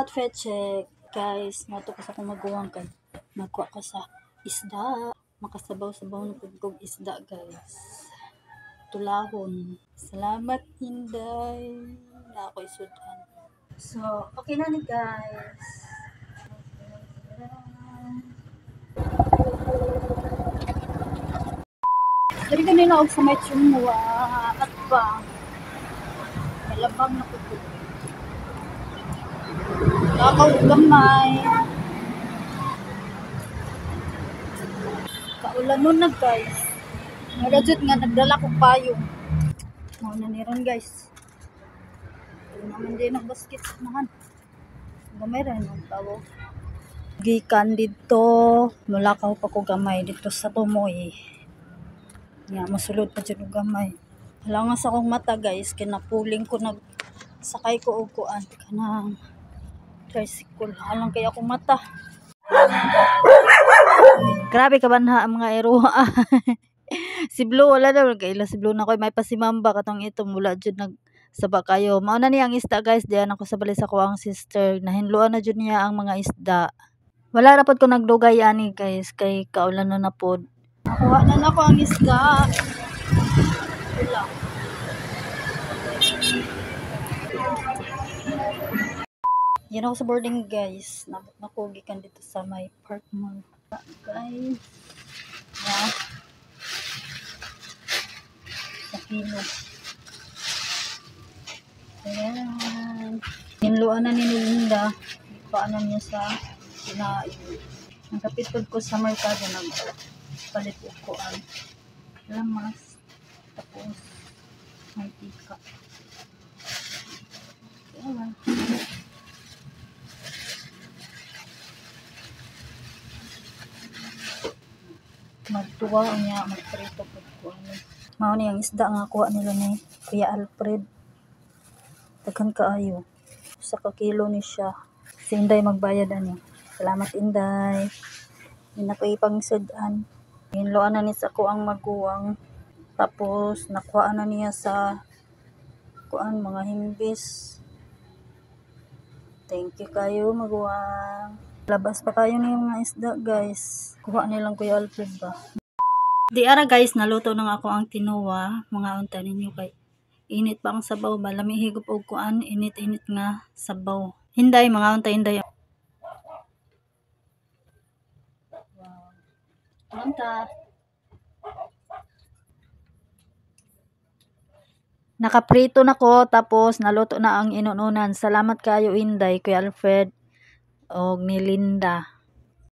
outfit check. Guys, nato ko sa kung maguwang kay magkuha ko sa isda. Makasabaw-sabaw na pagkog isda, guys. Tulahon. Salamat, Inday. Na ako isudan. So, okay na ni guys. Dari ka nila og sa may tsumwa at ba malabang na kuko. Lakaw gamay. Kaulan nun na guys. Nagajud nga nagdala ko payong. Mao na niron guys. Ito naman din ang basket naman. Gamay rin ang tawo. Gikan dito, mulakaw pa ko gamay dito sa tumoy. Nga, masulod pa dyan gamay. Hala nga sa akong mata guys, kinapuling ko sakay ko og kuan kanang tricycle. Halang kaya akong mata. Grabe ka banha ang mga eroha. Si Blue wala na kaila si Blue na koy may pasimamba katong ito mula jud nagsaba kayo. Mao na niya ang isda guys, diyan ako sa balay sa ko ang sister. Nahinluan na jud niya ang mga isda. Wala ra pod ko nagdugay ani guys kay kaulan na pod. Nakuha na nako ang isda. Wala. Yan ako sa boarding guys. Nakugikan dito sa may park mall. Guys. Yeah. Sa kilo. Ayan. Hinluan na ni Linda. Paanan niya sa kinain. Nagkapitod ko sa merkado palit ko ang lamas. Tapos may tika. Ayan. Magtuwa niya, magprito po ko. Mao ni ang isda nga kuha nila ni Kuya Alfred. Daghan kaayo. Sa kakilo ni siya. Si Inday magbayad ani. Salamat Inday. Hindi na ko ipangsudan. Hinloan na ni sa kuang maguwang. Tapos nakuha na niya sa kuan mga himbis. Thank you kayo maguwang. Labas pa kayo ng mga isda guys. Kuha nilang Kuya Alfred ba. Di ara guys, naluto na ako ang tinuwa. Mga unta ninyo kay init pa ang sabaw ba. Lami higop og kuan, init-init nga sabaw. Hinday, mga unta hinday. Wow. Unta. Nakaprito na ko tapos naluto na ang inununan. Salamat kayo Inday, Kuya Alfred og ni Linda.